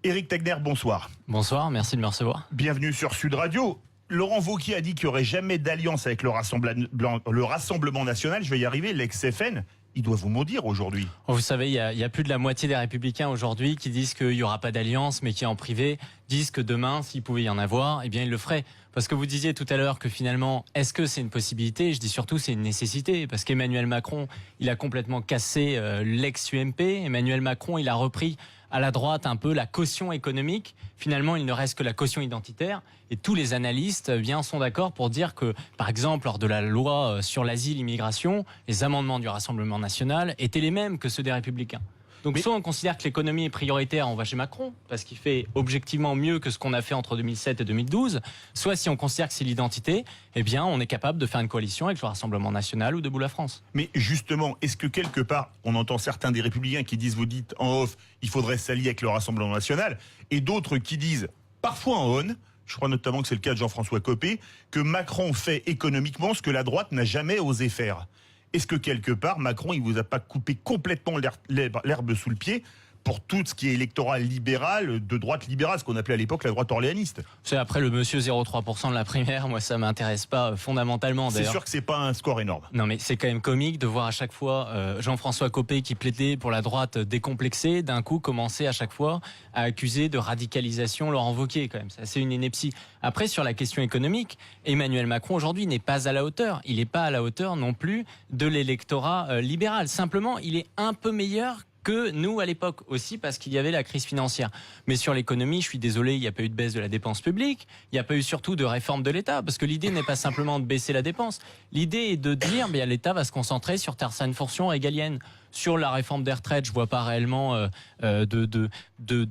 Éric Tegner, bonsoir. Bonsoir, merci de me recevoir. Bienvenue sur Sud Radio. Laurent Wauquiez a dit qu'il n'y aurait jamais d'alliance avec le Rassemblement National. Je vais y arriver, l'ex-FN. Il doit vous maudire aujourd'hui. Vous savez, il y a plus de la moitié des Républicains aujourd'hui qui disent qu'il n'y aura pas d'alliance, mais qui en privé disent que demain, s'il pouvait y en avoir, eh bien ils le feraient. Parce que vous disiez tout à l'heure que finalement, est-ce que c'est une possibilité? Je dis surtout c'est une nécessité, parce qu'Emmanuel Macron, il a complètement cassé l'ex-UMP. Emmanuel Macron, il a repris à la droite un peu la caution économique. Finalement, il ne reste que la caution identitaire. Et tous les analystes sont d'accord pour dire que, par exemple, lors de la loi sur l'asile, immigration, les amendements du Rassemblement national étaient les mêmes que ceux des Républicains. Donc soit on considère que l'économie est prioritaire, on va chez Macron, parce qu'il fait objectivement mieux que ce qu'on a fait entre 2007 et 2012, soit si on considère que c'est l'identité, eh bien on est capable de faire une coalition avec le Rassemblement national ou Debout la France. Mais justement, est-ce que quelque part, on entend certains des Républicains qui disent, vous dites en off, il faudrait s'allier avec le Rassemblement national, et d'autres qui disent, parfois en on, je crois notamment que c'est le cas de Jean-François Copé, que Macron fait économiquement ce que la droite n'a jamais osé faire. Est-ce que quelque part, Macron, il vous a pas coupé complètement l'herbe sous le pied pour tout ce qui est électoral libéral, de droite libérale, ce qu'on appelait à l'époque la droite orléaniste? C'est après le monsieur 0,3% de la primaire, moi ça m'intéresse pas fondamentalement. C'est sûr que c'est pas un score énorme. Non mais c'est quand même comique de voir à chaque fois Jean-François Copé qui plaidait pour la droite décomplexée, d'un coup commencer à chaque fois à accuser de radicalisation Laurent Wauquiez quand même. C'est assez une ineptie. Après sur la question économique, Emmanuel Macron aujourd'hui n'est pas à la hauteur. Il n'est pas à la hauteur non plus de l'électorat libéral. Simplement, il est un peu meilleur que nous à l'époque aussi parce qu'il y avait la crise financière. Mais sur l'économie, je suis désolé, il n'y a pas eu de baisse de la dépense publique, il n'y a pas eu surtout de réforme de l'État, parce que l'idée n'est pas simplement de baisser la dépense. L'idée est de dire que l'État va se concentrer sur certaines fonctions régaliennes. Sur la réforme des retraites, je ne vois pas réellement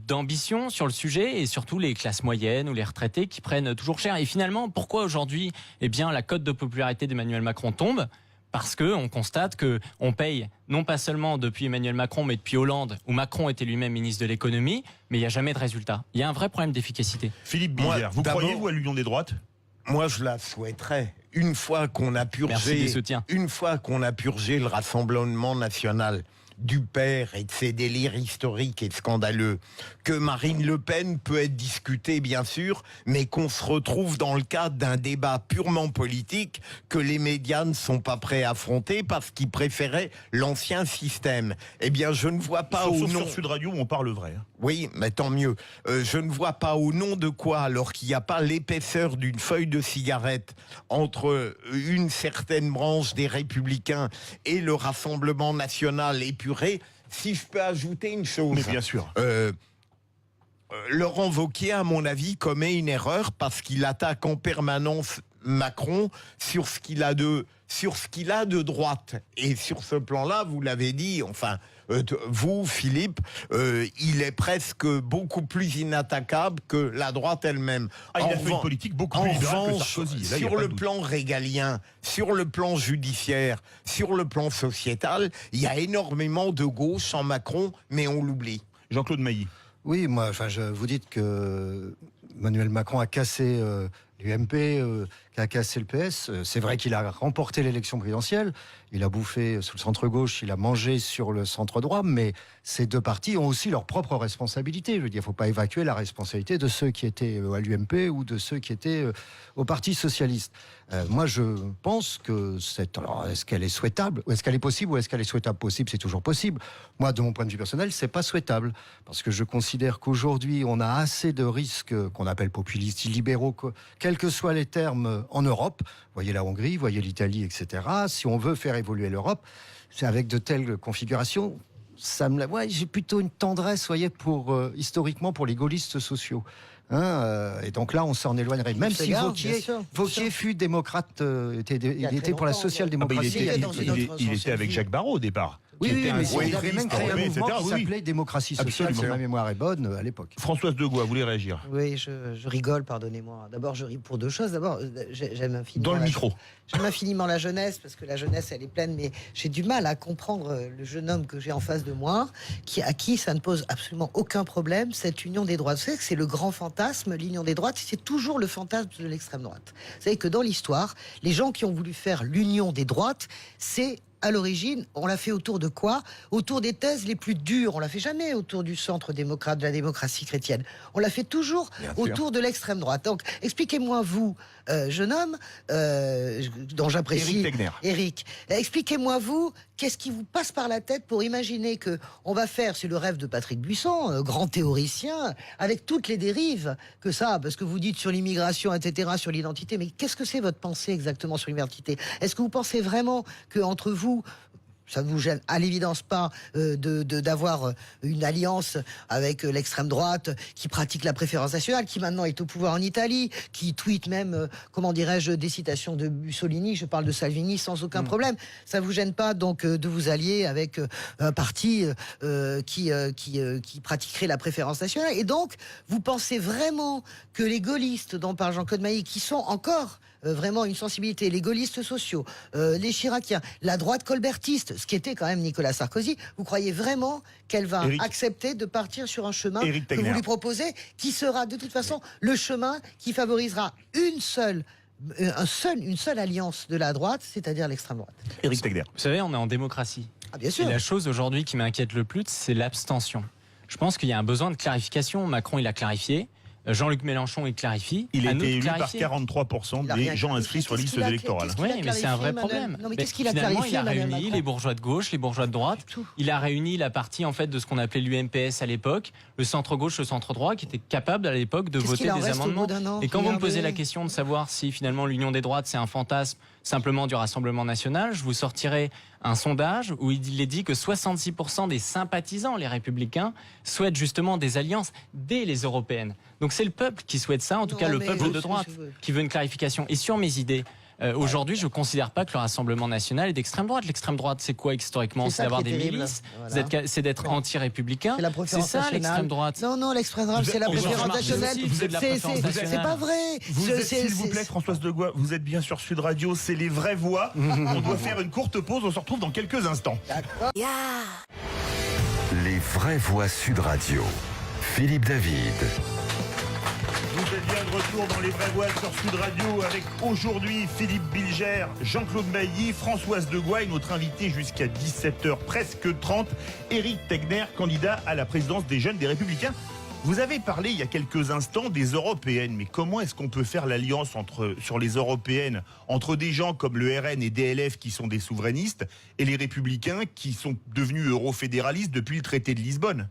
d'ambition sur le sujet, et surtout les classes moyennes ou les retraités qui prennent toujours cher. Et finalement, pourquoi aujourd'hui la cote de popularité d'Emmanuel Macron tombe ? Parce qu'on constate qu'on paye, non pas seulement depuis Emmanuel Macron, mais depuis Hollande, où Macron était lui-même ministre de l'économie, mais il n'y a jamais de résultat. Il y a un vrai problème d'efficacité. Philippe Bilger, vous croyez-vous à l'union des droites? Moi, je la souhaiterais. Une fois qu'on a purgé le Rassemblement national du père et de ses délires historiques et scandaleux, que Marine Le Pen peut être discutée bien sûr, mais qu'on se retrouve dans le cadre d'un débat purement politique que les médias ne sont pas prêts à affronter parce qu'ils préféraient l'ancien système. Eh bien, je ne vois pas au nom... Sur Sud Radio, on parle vrai. Oui, mais tant mieux. Je ne vois pas au nom de quoi, alors qu'il n'y a pas l'épaisseur d'une feuille de cigarette entre une certaine branche des Républicains et le Rassemblement national épuré. Si je peux ajouter une chose. Mais bien sûr. Laurent Wauquiez, à mon avis, commet une erreur parce qu'il attaque en permanence Macron sur ce qu'il a de droite. Et sur ce plan-là, vous l'avez dit, enfin, vous, Philippe, il est presque beaucoup plus inattaquable que la droite elle-même. Il a fait une politique beaucoup plus libérale que Sarkozy. Là, sur le plan régalien, sur le plan judiciaire, sur le plan sociétal, il y a énormément de gauche en Macron, mais on l'oublie. Jean-Claude Mailly. Oui, vous dites que Emmanuel Macron a cassé l'UMP, qui a cassé le PS. C'est vrai qu'il a remporté l'élection présidentielle. Il a bouffé sous le centre-gauche, il a mangé sur le centre-droit, mais ces deux partis ont aussi leur propre responsabilité. Je veux dire, il ne faut pas évacuer la responsabilité de ceux qui étaient à l'UMP ou de ceux qui étaient au Parti socialiste. Moi, je pense que alors, est-ce qu'elle est souhaitable, ou est-ce qu'elle est possible, ou est-ce qu'elle est souhaitable? Possible, c'est toujours possible. Moi, de mon point de vue personnel, c'est pas souhaitable, parce que je considère qu'aujourd'hui, on a assez de risques qu'on appelle populistes, libéraux, quels que soient les termes en Europe. Voyez la Hongrie, voyez l'Italie, etc. Si on veut faire évoluer l'Europe, c'est avec de telles configurations. J'ai plutôt une tendresse, historiquement, pour les gaullistes sociaux. Et donc là, on s'en éloignerait. Même si Wauquiez fut démocrate, il était pour la social-démocratie. Il était avec Jacques Barrot au départ. Oui, mais il avait même créé un mouvement qui s'appelait Démocratie sociale, si ma mémoire est bonne, à l'époque. Françoise Degois, vous voulez réagir? Oui, je rigole, pardonnez-moi. D'abord, je ris pour deux choses. D'abord, j'aime infiniment... Dans le micro. J'aime infiniment la jeunesse, parce que la jeunesse, elle est pleine, mais j'ai du mal à comprendre le jeune homme que j'ai en face de moi, à qui ça ne pose absolument aucun problème, cette union des droites. Vous savez que c'est le grand fantasme, l'union des droites, c'est toujours le fantasme de l'extrême droite. Vous savez que dans l'histoire, les gens qui ont voulu faire l'union des droites, c'est à l'origine, on l'a fait autour de quoi? Autour des thèses les plus dures. On l'a fait jamais autour du centre démocrate, de la démocratie chrétienne. On l'a fait toujours autour de l'extrême droite. Donc, expliquez-moi, vous, jeune homme, dont j'apprécie Éric, expliquez-moi, vous, qu'est-ce qui vous passe par la tête pour imaginer que on va faire, c'est le rêve de Patrick Buisson, grand théoricien, avec toutes les dérives que ça, parce que vous dites sur l'immigration, etc., sur l'identité, mais qu'est-ce que c'est votre pensée exactement sur l'identité? Est-ce que vous pensez vraiment que entre vous, ça ne vous gêne à l'évidence pas d'avoir une alliance avec l'extrême droite qui pratique la préférence nationale, qui maintenant est au pouvoir en Italie, qui tweet même, comment dirais-je, des citations de Mussolini, je parle de Salvini sans aucun problème. Ça ne vous gêne pas donc de vous allier avec un parti qui pratiquerait la préférence nationale. Et donc, vous pensez vraiment que les gaullistes dont parle Jean-Claude Mailly, qui sont encore vraiment une sensibilité, les gaullistes sociaux, les chiraciens, la droite colbertiste, ce qui était quand même Nicolas Sarkozy, vous croyez vraiment qu'elle va accepter de partir sur un chemin que vous lui proposez, qui sera de toute façon le chemin qui favorisera une seule alliance de la droite, c'est-à-dire l'extrême droite? Éric Tegner. Vous savez, on est en démocratie. Ah, bien sûr. Et la chose aujourd'hui qui m'inquiète le plus, c'est l'abstention. Je pense qu'il y a un besoin de clarification. Macron, il a clarifié. Jean-Luc Mélenchon, il clarifie. Il a été élu par 43% des gens inscrits sur liste électorale. Oui, mais c'est un vrai problème. Non, mais qu'est-ce qu'il a clarifié? Il a réuni les bourgeois de gauche, les bourgeois de droite. Il a réuni la partie en fait de ce qu'on appelait l'UMPS à l'époque, le centre-gauche, le centre-droit, qui était capable à l'époque de voter des amendements. Et quand vous me posez la question de savoir si finalement l'union des droites c'est un fantasme simplement du Rassemblement national, je vous sortirai un sondage où il est dit que 66% des sympathisants, les républicains, souhaitent justement des alliances dès les européennes. Donc c'est le peuple qui souhaite ça, en tout cas le peuple de droite, qui veut une clarification. Et sur mes idées, aujourd'hui, je ne considère pas que le Rassemblement national est d'extrême droite. L'extrême droite, c'est quoi historiquement? C'est d'avoir des milices, c'est d'être anti-républicain. C'est ça l'extrême droite. Non, l'extrême droite, c'est la préférence nationale. C'est pas vrai. S'il vous plaît, Françoise Degois, vous êtes bien sur Sud Radio, c'est les vraies voix. On doit faire une courte pause, on se retrouve dans quelques instants. Les vraies voix Sud Radio. Philippe David. Vous êtes bien de retour dans les vraies voix sur Sud Radio avec aujourd'hui Philippe Bilger, Jean-Claude Mailly, Françoise Degois et notre invité jusqu'à 17h presque 30, Éric Tegner, candidat à la présidence des Jeunes des Républicains. Vous avez parlé il y a quelques instants des européennes, mais comment est-ce qu'on peut faire l'alliance sur les européennes entre des gens comme le RN et DLF qui sont des souverainistes et les Républicains qui sont devenus eurofédéralistes depuis le traité de Lisbonne?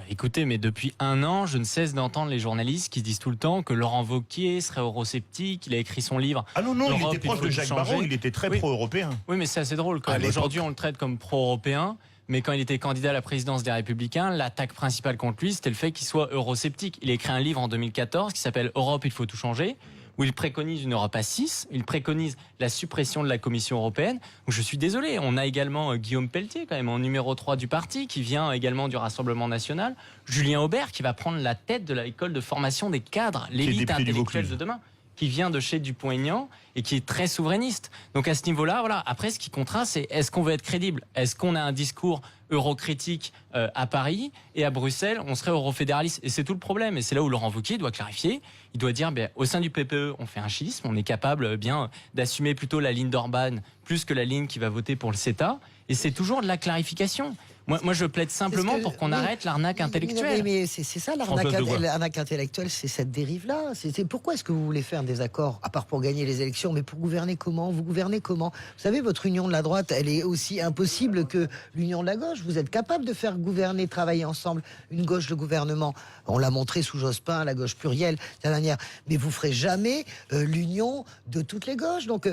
Écoutez, mais depuis un an, je ne cesse d'entendre les journalistes qui disent tout le temps que Laurent Wauquiez serait eurosceptique, il a écrit son livre. Ah non, il était proche de Jacques Barrot, il était très pro-européen. Oui, mais c'est assez drôle quand même. Aujourd'hui, on le traite comme pro-européen, mais quand il était candidat à la présidence des Républicains, l'attaque principale contre lui, c'était le fait qu'il soit eurosceptique. Il a écrit un livre en 2014 qui s'appelle « Europe, il faut tout changer », où il préconise une Europe à 6, il préconise la suppression de la Commission européenne. Donc je suis désolé, on a également Guillaume Pelletier, quand même, en numéro 3 du parti, qui vient également du Rassemblement national. Julien Aubert, qui va prendre la tête de l'école de formation des cadres, l'élite intellectuelle de demain, qui vient de chez Dupont-Aignan et qui est très souverainiste. Donc à ce niveau-là, voilà. Après, ce qui comptera, c'est est-ce qu'on veut être crédible? Est-ce qu'on a un discours eurocritique à Paris et à Bruxelles, on serait eurofédéraliste? Et c'est tout le problème. Et c'est là où Laurent Wauquiez doit clarifier. Il doit dire, au sein du PPE, on fait un schisme, on est capable bien d'assumer plutôt la ligne d'Orban plus que la ligne qui va voter pour le CETA. Et c'est toujours de la clarification. Moi, je plaide simplement pour qu'on arrête l'arnaque intellectuelle. Mais c'est ça l'arnaque intellectuelle, c'est cette dérive-là. Pourquoi est-ce que vous voulez faire des accords, à part pour gagner les élections, mais pour gouverner comment? Vous gouvernez comment? Vous savez, votre union de la droite, elle est aussi impossible que l'union de la gauche. Vous êtes capable de faire gouverner, travailler ensemble une gauche de gouvernement. On l'a montré sous Jospin, la gauche plurielle, de la manière. Mais vous ferez jamais l'union de toutes les gauches. Donc,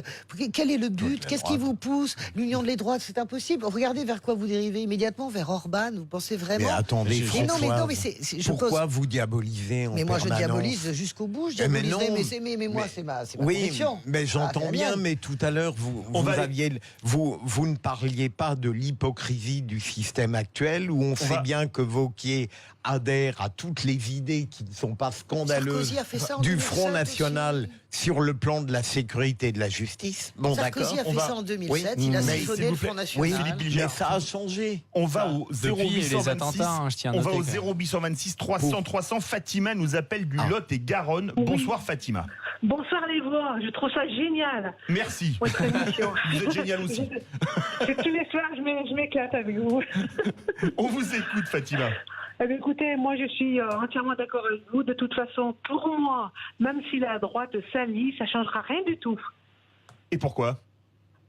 quel est le but? Qu'est-ce qui vous pousse? L'union des droites, c'est impossible. Regardez vers quoi vous dérivez immédiatement. Vers Orban, vous pensez vraiment? Mais attendez, François, pourquoi vous diabolisez en permanence? Mais moi, je diabolise jusqu'au bout. Je diabolise, mais moi, c'est ma conviction. Mais j'entends bien, mais tout à l'heure, vous ne parliez pas de l'hypocrisie du système actuel, où on sait bien que Wauquiez adhère à toutes les idées qui ne sont pas scandaleuses du Front National sur le plan de la sécurité et de la justice. Bon, Sarkozy a fait ça en 2007, il a siphonné le Front National. Mais ça a changé. On va au 0826, on va au 0826 300 300. Fatima nous appelle du Lot et Garonne. Bonsoir Fatima. Bonsoir les voix, je trouve ça génial. Merci. Votre émission. Vous êtes génial aussi. Tous les soirs, je m'éclate avec vous. On vous écoute, Fatima. Eh bien, écoutez, moi je suis entièrement d'accord avec vous. De toute façon, pour moi, même si la droite s'allie, ça ne changera rien du tout. Et pourquoi?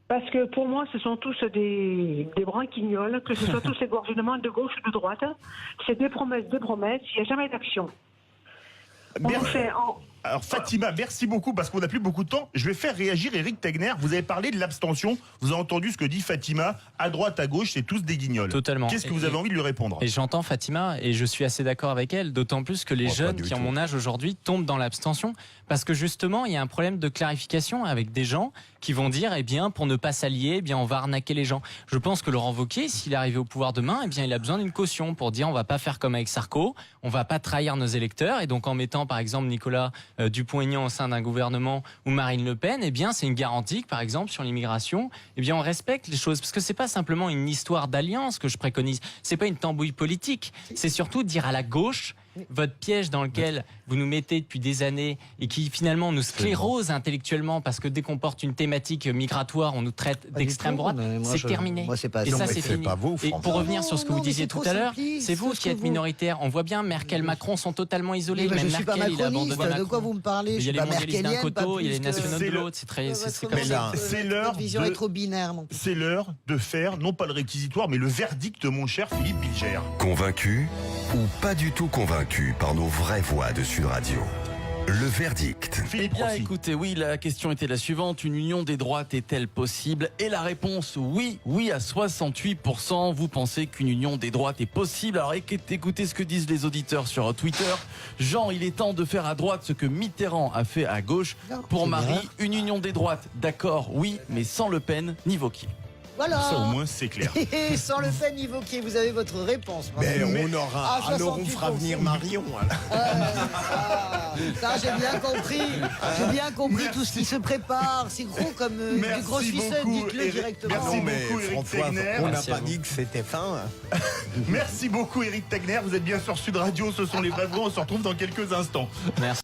Parce que pour moi, ce sont tous des branquignoles, que ce soit tous ces gouvernements de gauche ou de droite. C'est des promesses, il n'y a jamais d'action. Alors Fatima, merci beaucoup parce qu'on n'a plus beaucoup de temps. Je vais faire réagir Éric Tegner. Vous avez parlé de l'abstention. Vous avez entendu ce que dit Fatima. À droite, à gauche, c'est tous des guignols. Totalement. Qu'est-ce que vous avez envie de lui répondre? Et j'entends Fatima et je suis assez d'accord avec elle. D'autant plus que les jeunes qui ont mon âge aujourd'hui tombent dans l'abstention parce que justement il y a un problème de clarification avec des gens qui vont dire eh bien pour ne pas s'allier, eh bien on va arnaquer les gens. Je pense que Laurent Wauquiez, s'il est arrivé au pouvoir demain, eh bien il a besoin d'une caution pour dire on va pas faire comme avec Sarko, on va pas trahir nos électeurs et donc en mettant par exemple Nicolas Dupont-Aignan au sein d'un gouvernement ou Marine Le Pen, eh bien c'est une garantie que par exemple sur l'immigration, eh bien on respecte les choses parce que c'est pas simplement une histoire d'alliance que je préconise, c'est pas une tambouille politique, c'est surtout dire à la gauche votre piège dans lequel vous nous mettez depuis des années et qui finalement nous sclérose intellectuellement parce que dès qu'on porte une thématique migratoire, on nous traite d'extrême droite, c'est terminé. Moi, c'est pas et ça, c'est fini. pas vous, et pour revenir sur ce que vous disiez tout à l'heure, c'est vous qui êtes minoritaire. On voit bien Merkel, Macron sont totalement isolés. Mais Même je suis pas Merkel, il a abandonné macroniste. De quoi Macron. vous me parlez? Il y a les mondialistes d'un côté, il y a les nationaux de que- l'autre. C'est très, c'est comme Mais ça. là, c'est l'heure Votre vision de- est trop binaire, mon petit. C'est l'heure de faire, non pas le réquisitoire, mais le verdict, mon cher Philippe Bilger. Convaincu ou pas du tout convaincu par nos vraies voix de Sud Radio? Le verdict. Eh Philippe bien, Rossi. écoutez, oui, la question était la suivante. Une union des droites est-elle possible? Et la réponse, oui, oui, à 68%. Vous pensez qu'une union des droites est possible? Alors, écoutez ce que disent les auditeurs sur Twitter. Jean, il est temps de faire à droite ce que Mitterrand a fait à gauche. Pour c'est Marie, bien. une union des droites, d'accord, oui, mais sans Le Pen ni Wauquiez. Voilà. Ça au moins c'est clair. Et sans le Pen évoqué, vous avez votre réponse. Mais Bravo. on aura. Ah, Alors on 68%. fera venir Marion. Alors. Ça, j'ai bien compris. J'ai bien compris tout ce qui se prépare. C'est gros comme du Merci gros ficelle, beaucoup, dites-le Eric. directement. Merci Non, mais beaucoup, Éric François, Tegner. on n'a Merci à pas vous. dit que c'était fin. Merci beaucoup Éric Tegner. Vous êtes bien sur Sud Radio. Ce sont les vrais voix. On se retrouve dans quelques instants. Merci.